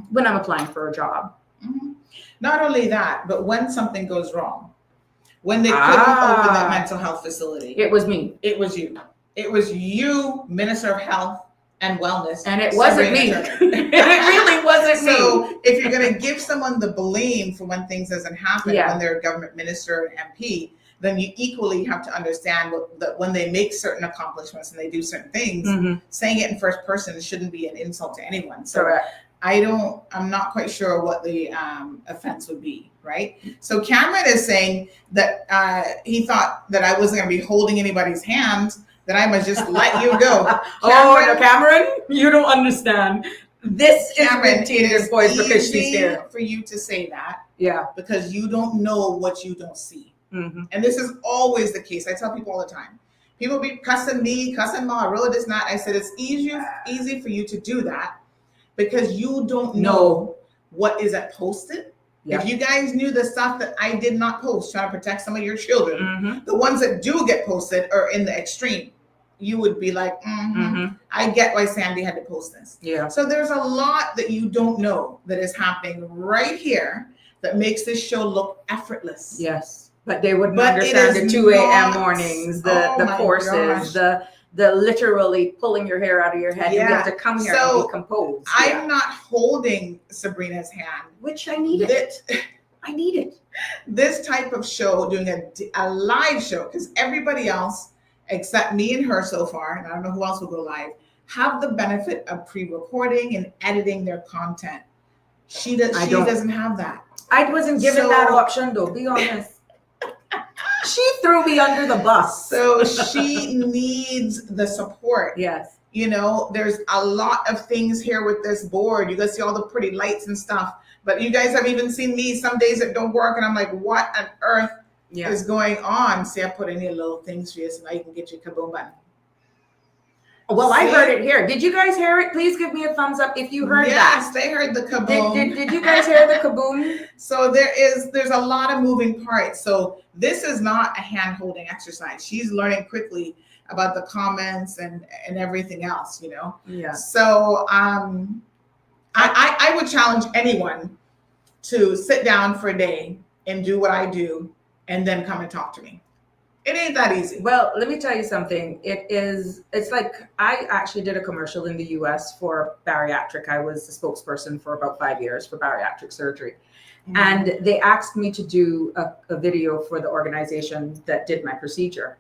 when I'm applying for a job? Not only that, but when something goes wrong, when they couldn't open that mental health facility. It was me. It was you. It was you, Minister of Health and Wellness. And it wasn't me. It really wasn't me. So if you're going to give someone the blame for when things doesn't happen, when they're a government minister and MP, then you equally have to understand that when they make certain accomplishments and they do certain things, saying it in first person shouldn't be an insult to anyone. So correct. I'm not quite sure what the offense would be, right? So Cameron is saying that he thought that I wasn't going to be holding anybody's hands, that I must just let you go. Cameron, you don't understand. This Cameron, is teenage voice because she's here. For you to say that, because you don't know what you don't see. And this is always the case. I tell people all the time. People be cussing me, cussing Ma, really this not. I said it's easy for you to do that, because you don't know what isn't posted. If you guys knew the stuff that I did not post, trying to protect some of your children, the ones that do get posted are in the extreme, you would be like, I get why Sandy had to post this. So there's a lot that you don't know that is happening right here that makes this show look effortless. But they wouldn't understand the 2 a.m. mornings, the courses, the literally pulling your hair out of your head. You have to come here and be composed. I'm not holding Sabrina's hand, which I needed. I need it. This type of show, doing a live show, because everybody else except me and her so far, and I don't know who else will go live, have the benefit of pre-recording and editing their content. She doesn't have that. I wasn't given that option, though. Be honest. She threw me under the bus. So she needs the support. You know, there's a lot of things here with this board. You guys see all the pretty lights and stuff. But you guys have even seen me some days it don't work. And I'm like, what on earth is going on? See, I put in here little things for you so now you can get your kaboom button. Well, I heard it here. Did you guys hear it? Please give me a thumbs up if you heard that. Yes, they heard the kaboom. Did you guys hear the kaboom? So there's a lot of moving parts. So this is not a hand-holding exercise. She's learning quickly about the comments and everything else, you know? So I would challenge anyone to sit down for a day and do what I do and then come and talk to me. It ain't that easy. Well, let me tell you something. It's like I actually did a commercial in the US for bariatric. I was the spokesperson for about 5 years for bariatric surgery. And they asked me to do a video for the organization that did my procedure.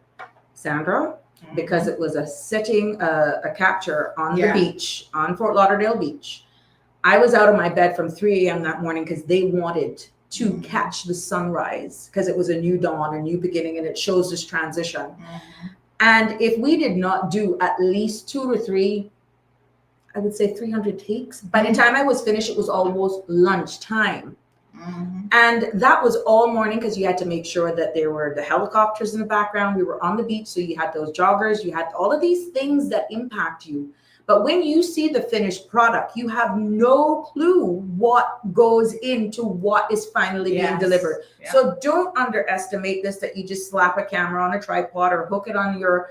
Sandra, because it was a capture on the beach, on Fort Lauderdale Beach. I was out of my bed from 3 a.m. that morning because they wanted to catch the sunrise, because it was a new dawn, a new beginning, and it shows this transition. And if we did not do at least 2 or 3, I would say 300 takes, by the time I was finished, it was almost lunchtime. And that was all morning, because you had to make sure that there were the helicopters in the background. We were on the beach, so you had those joggers, you had all of these things that impact you. But when you see the finished product, you have no clue what goes into what is finally being delivered. So don't underestimate this, that you just slap a camera on a tripod or hook it on your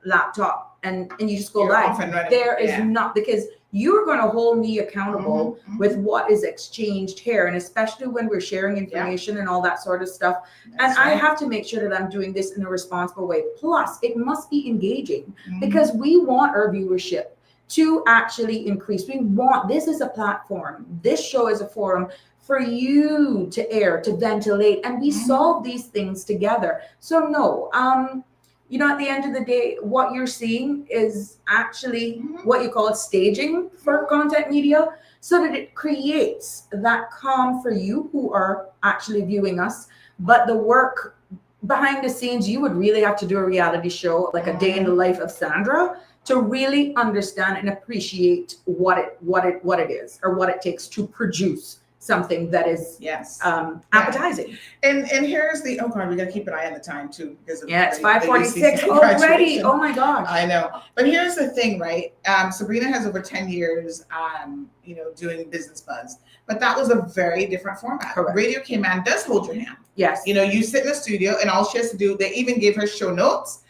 laptop and you just go live. There is not, because you're going to hold me accountable with what is exchanged here, and especially when we're sharing information and all that sort of stuff. I have to make sure that I'm doing this in a responsible way. Plus, it must be engaging, because we want our viewership to actually increase. This is a platform. This show is a forum for you to air, to ventilate, and we solve these things together. So no, you know, at the end of the day, what you're seeing is actually Mhm. what you call staging for content media, so that it creates that calm for you who are actually viewing us. But the work behind the scenes, you would really have to do a reality show, like a day in the life of Sandra, to really understand and appreciate what it is, or what it takes to produce something that is Yes. appetizing. And here's the, oh God, we gotta keep an eye on the time too, because of Yeah, it's the 5:46 UCC already. graduation. Oh my gosh. I know. But here's the thing, right? Sabrina has over 10 years, doing Business Buzz, but that was a very different format. Correct. Radio K-Man does hold your hand. Yes. You know, you sit in the studio and all she has to do, they even gave her show notes.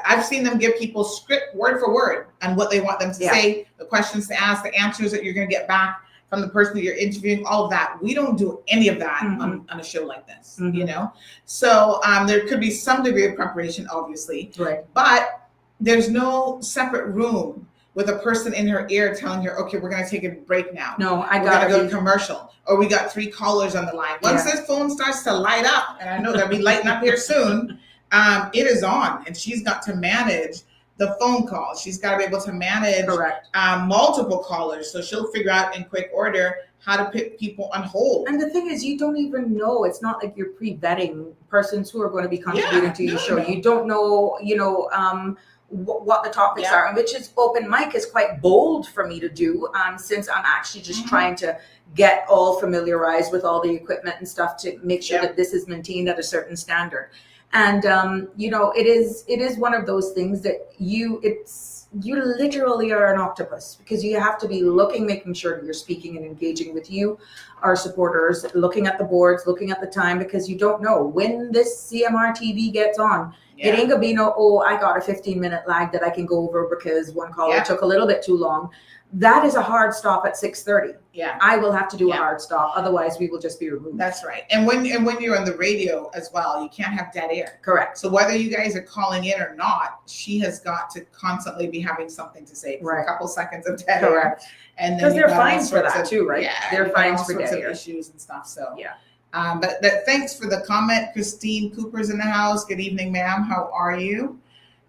I've seen them give people script word for word on what they want them to say, the questions to ask, the answers that you're going to get back from the person that you're interviewing, all of that. We don't do any of that on a show like this, you know? So there could be some degree of preparation, obviously, Right. but there's no separate room with a person in her ear telling her, okay, we're going to take a break now. No, we're going to go to commercial, or we got 3 callers on the line. Once this phone starts to light up, and I know they'll be lighting up here soon, it is on, and she's got to manage the phone calls. She's got to be able to manage multiple callers. So she'll figure out in quick order how to put people on hold. And the thing is, you don't even know. It's not like you're pre-vetting persons who are going to be contributing to your show. No. You don't know, what the topics are, and which is open mic is quite bold for me to do, since I'm actually just trying to get all familiarized with all the equipment and stuff to make sure that this is maintained at a certain standard. And it is one of those things that you literally are an octopus, because you have to be making sure that you're speaking and engaging with you, our supporters, looking at the boards, looking at the time, because you don't know when this CMR TV gets on. It ain't gonna be I got a 15-minute lag that I can go over because one caller took a little bit too long. That is a hard stop at 6:30. Yeah, I will have to do a hard stop, otherwise we will just be removed. That's right. And when you're on the radio as well, you can't have dead air. Correct. So whether you guys are calling in or not, she has got to constantly be having something to say for a couple seconds of dead air. And because they're fines for that too, right? Yeah, they're fines for dead air issues and stuff. So but thanks for the comment. Christine Cooper's in the house. Good evening, ma'am. How are you?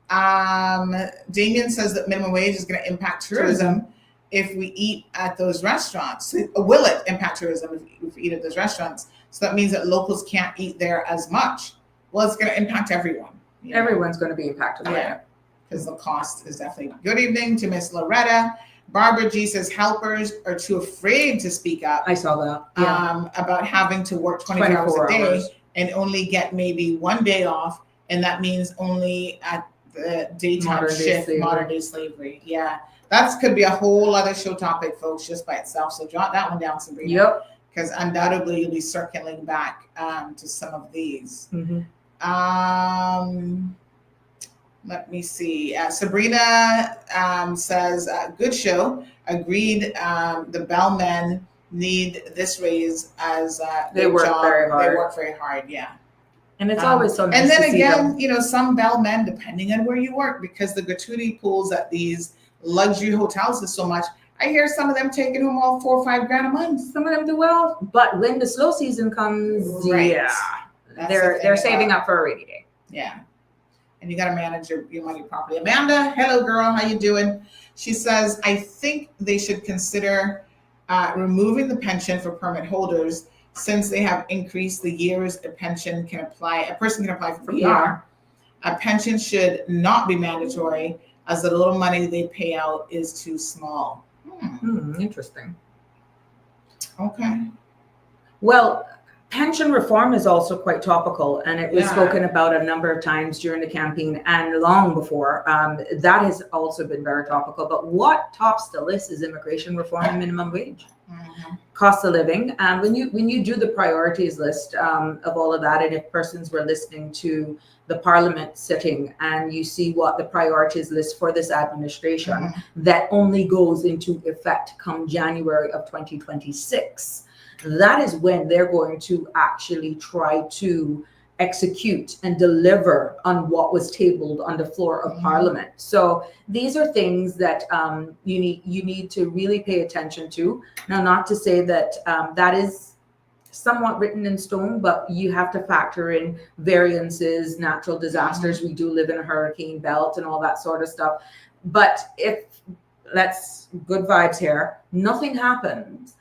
Damien says that minimum wage is going to impact tourism if we eat at those restaurants. Will it impact tourism if we eat at those restaurants? So that means that locals can't eat there as much. Well, it's going to impact everyone. Everyone's going to be impacted by it. Because the cost is definitely. Good evening to Miss Loretta. Barbara G says helpers are too afraid to speak up. I saw that. About having to work 24 hours a day and only get maybe one day off. And that means only at the daytime shift, modern day slavery. Yeah. That could be a whole other show topic, folks, just by itself. So jot that one down, Sabrina. Yep. Because undoubtedly you'll be circling back to some of these. Let me see. Sabrina says, good show. Agreed. The bellmen need this raise as they work very hard. They work very hard, And it's always so nice. And then to again, see them. some bellmen, depending on where you work, because the gratuity pools at these luxury hotels is so much. I hear some of them taking home all $4 or $5 grand a month. Some of them do well, but when the slow season comes, they're saving up for a rainy day. Yeah. And you got to manage your money properly. Amanda, hello girl, how you doing? She says, I think they should consider removing the pension for permit holders, since they have increased the years a person can apply for PPR. A pension should not be mandatory, as the little money they pay out is too small. Interesting. Okay. Well, pension reform is also quite topical, and it was spoken about a number of times during the campaign and long before. That has also been very topical. But what tops the list is immigration reform and minimum wage, cost of living. And when you do the priorities list of all of that, and if persons were listening to the Parliament sitting and you see what the priorities list for this administration that only goes into effect come January of 2026. That is when they're going to actually try to execute and deliver on what was tabled on the floor of Parliament. So these are things that you need to really pay attention to. Now, not to say that that is somewhat written in stone, but you have to factor in variances, natural disasters. We do live in a hurricane belt and all that sort of stuff. But if, let's, good vibes here, nothing happens,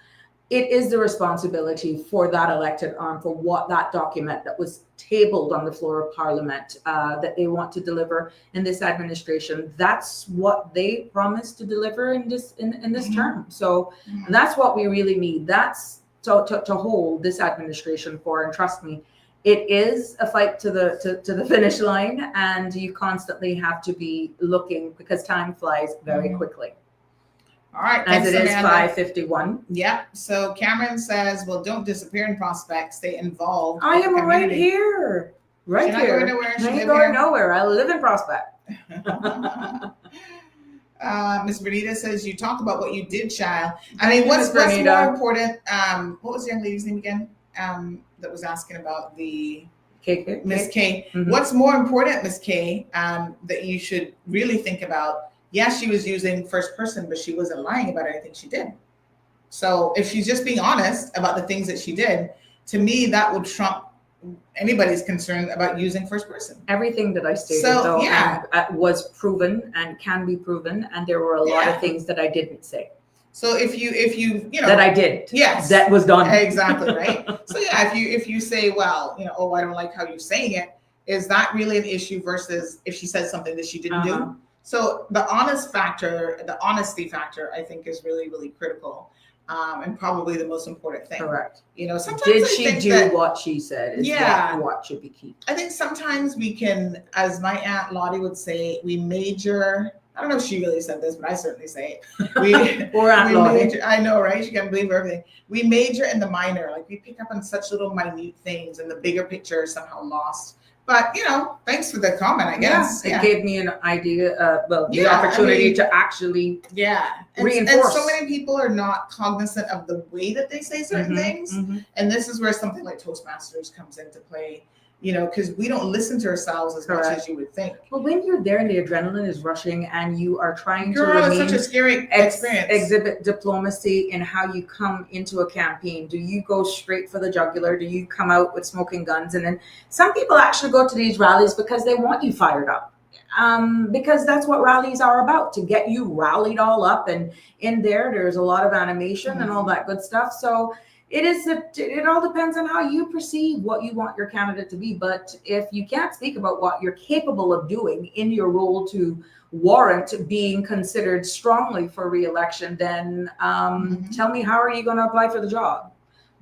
it is the responsibility for that elected arm for what that document that was tabled on the floor of Parliament that they want to deliver in this administration. That's what they promised to deliver in this term. So that's what we really need. That's to hold this administration for. And trust me, it is a fight to the finish line, and you constantly have to be looking because time flies very quickly. All right. As Thanks, it is Amanda. 5:51. Yeah. So Cameron says, well, don't disappear in Prospect. Stay involved. I with the am right community. here. Right She's here. Not going nowhere. She I ain't live going here. nowhere. I live in Prospect. Miss Bernita says, you talk about what you did, child. I mean, what's more important? What was the young lady's name again? That was asking about the Miss K. Mm-hmm. What's more important, Miss K, that you should really think about? Yes, she was using first person, but she wasn't lying about anything she did. So if she's just being honest about the things that she did, to me, that would trump anybody's concern about using first person. Everything that I stated, was proven and can be proven, and there were a lot of things that I didn't say. So if you know that I did, yes, that was done exactly right. So yeah, if you say, well, oh, I don't like how you're saying it, is that really an issue versus if she said something that she didn't do? So the honesty factor, I think, is really, really critical, and probably the most important thing. Correct. Sometimes did she do what she said? Is what should be key. I think sometimes we can, as my Aunt Lottie would say, we major. I don't know if she really said this, but I certainly say it. Or Aunt Lottie. Major, I know, right? She can't believe everything. We major in the minor, like we pick up on such little minute things, and the bigger picture is somehow lost. But thanks for the comment. I guess it gave me an idea. The opportunity to actually reinforce. And so many people are not cognizant of the way that they say certain things, and this is where something like Toastmasters comes into play. Because we don't listen to ourselves as much as you would think. But when you're there and the adrenaline is rushing and you are trying to it's such a scary experience. Exhibit diplomacy in how you come into a campaign. Do you go straight for the jugular? Do you come out with smoking guns? And then some people actually go to these rallies because they want you fired up. Because that's what rallies are about, to get you rallied all up. And in there's a lot of animation and all that good stuff. So it all depends on how you perceive what you want your candidate to be. But if you can't speak about what you're capable of doing in your role to warrant being considered strongly for re-election, then tell me, how are you going to apply for the job?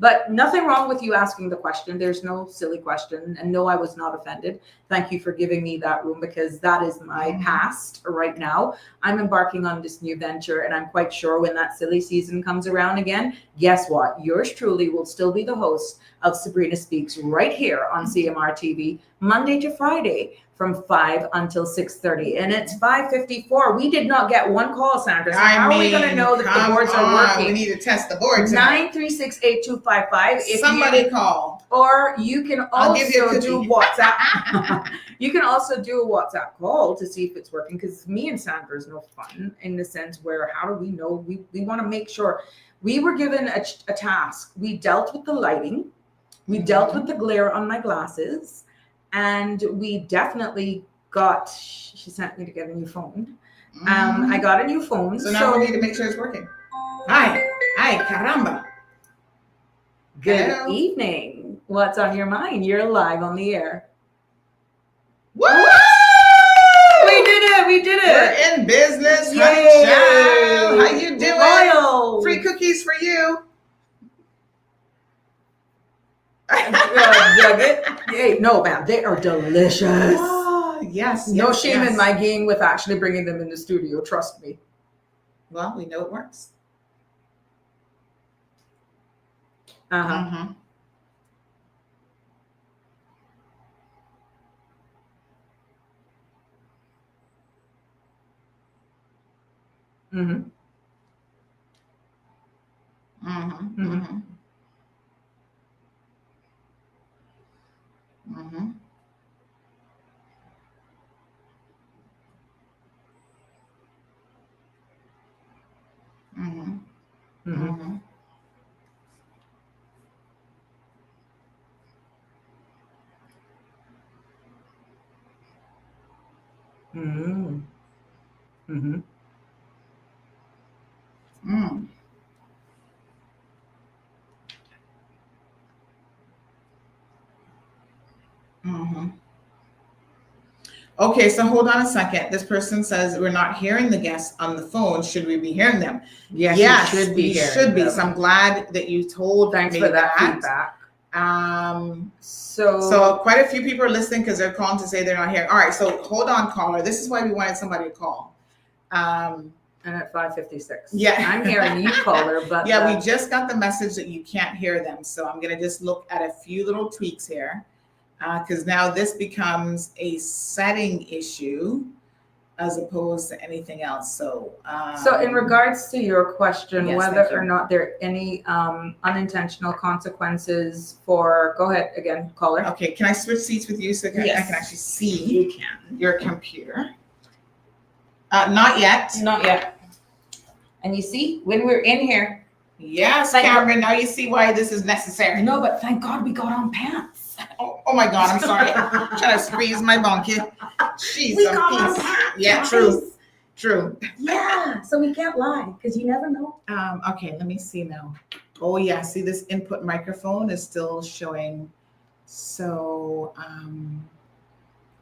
But nothing wrong with you asking the question. There's no silly question. And no, I was not offended. Thank you for giving me that room, because that is my past right now. I'm embarking on this new venture, and I'm quite sure when that silly season comes around again, guess what? Yours truly will still be the host of Sabrina Speaks right here on CMR TV, Monday to Friday, from 5 until 6:30. And it's 5:54. We did not get one call, Sandra. So how are we going to know that the boards are working? We need to test the boards. 936-8255. Somebody call. Or you can also do WhatsApp. You can also do a WhatsApp call to see if it's working, because me and Sandra is no fun in the sense where, how do we know? We want to make sure. We were given a task. We dealt with the lighting. We dealt with the glare on my glasses. And we definitely she sent me to get a new phone. I got a new phone. So now we need to make sure it's working. Hi, caramba. Good evening. What's on your mind? You're live on the air. Woo! We did it. We're in business, honey child. How you doing? Royal. Free cookies for you. Hey, no, ma'am, they are delicious. Oh, yes. No shame in my game with actually bringing them in the studio. Trust me. Well, we know it works. Mm-hmm. Mm. Mm-hmm. Mm. Mm-hmm. Okay, so hold on a second. This person says we're not hearing the guests on the phone. Should we be hearing them? Yes, Yes, you should be we hearing should be. them. So I'm glad that you told Thanks me for that feedback. So quite a few people are listening because they're calling to say they're not hearing. All right, so hold on, caller. This is why we wanted somebody to call. And at 5:56. Yeah, I'm hearing you, caller, but yeah, we just got the message that you can't hear them. So I'm gonna just look at a few little tweaks here, because now this becomes a setting issue as opposed to anything else. So in regards to your question, yes, whether thank you. or not there are any unintentional consequences for, go ahead again, caller. Okay, can I switch seats with you so I can actually see You can. your computer? Not yet. Not yet. And you see, when we're in here. Yes, Cameron, now you see why this is necessary. No, but thank God we got on pants. Oh my God, I'm sorry. I'm trying to squeeze my monkey. Jeez, We got on pants. Yeah, guys. True. Yeah, so we can't lie because you never know. Okay, let me see now. Oh yeah, see this input microphone is still showing. So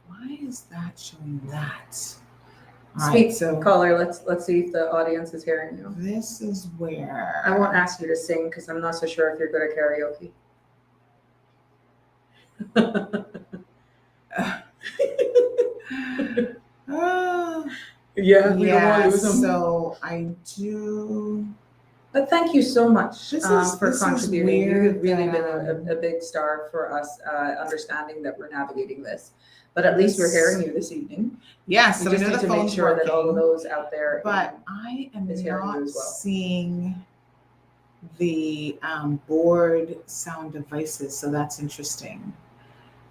why is that showing that? All right, so caller, let's see if the audience is hearing you. This is where I won't ask you to sing because I'm not so sure if you're good at karaoke. Yeah, we don't want to lose them. So I do. But thank you so much for this contributing. is You've really weird, been a big star for us, understanding that we're navigating this. But at least we're hearing you this evening. Yes, We so just we know need the to make phone's sure that all of working, those out there. but I am is hearing you not as well. seeing the board sound devices, so that's interesting.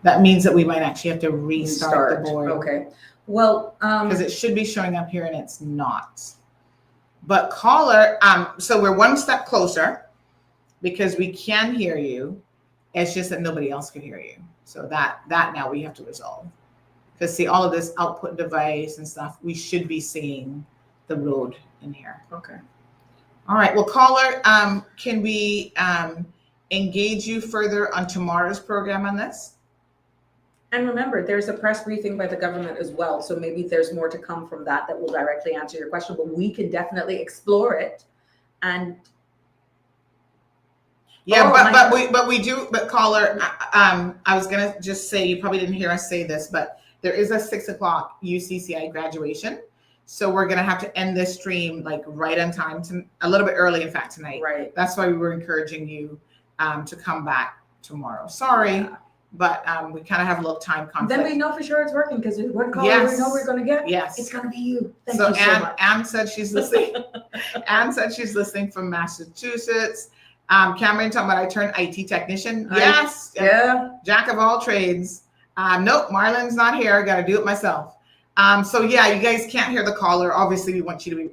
That means that we might actually have to restart the board. Okay. Well, because it should be showing up here and it's not. But caller, so we're one step closer because we can hear you. It's just that nobody else can hear you. So that now we have to resolve. Because see, all of this output device and stuff, we should be seeing the road in here. Okay. All right. Well, caller, can we engage you further on tomorrow's program on this? And remember, there's a press briefing by the government as well. So maybe there's more to come from that will directly answer your question, but we can definitely explore it. And yeah, but caller, I was gonna just say, you probably didn't hear us say this, but there is a 6 o'clock UCCI graduation. So we're gonna have to end this stream like right on time, a little bit early, in fact, tonight. Right. That's why we were encouraging you to come back tomorrow. Sorry. Yeah. But we kind of have a little time conflict. Then we know for sure it's working because what caller we know we're going to get. Yes, it's going to be you. Thank you so much. Anne said she's listening. Anne said she's listening from Massachusetts. Cameron talking about I turned IT technician. Yes. Yeah. Jack of all trades. Nope, Marlon's not here. I got to do it myself. So yeah, you guys can't hear the caller. Obviously, we want you to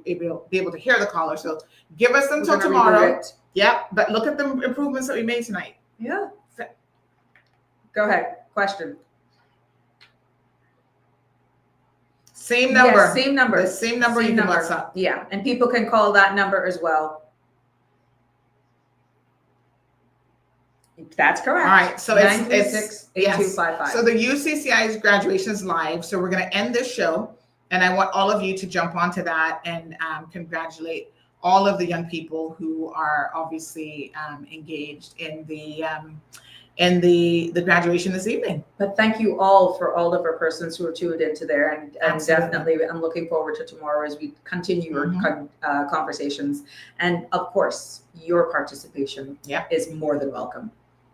be able to hear the caller. So give us until tomorrow. Yep. But look at the improvements that we made tonight. Yeah. Go ahead. Question. Same number. Yes, same number. The same number you can WhatsApp. Yeah, and people can call that number as well. That's correct. All right. So it's 8255. So the UCCI's graduation is live. So we're going to end this show, and I want all of you to jump onto that and congratulate all of the young people who are obviously engaged in the graduation this evening. But thank you all for all of our persons who are tuned into there, and definitely I'm looking forward to tomorrow as we continue our conversations, and of course your participation is more than welcome.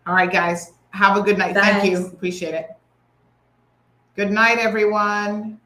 All right, guys, have a good night. Thanks. Thank you. Appreciate it. Good night, everyone.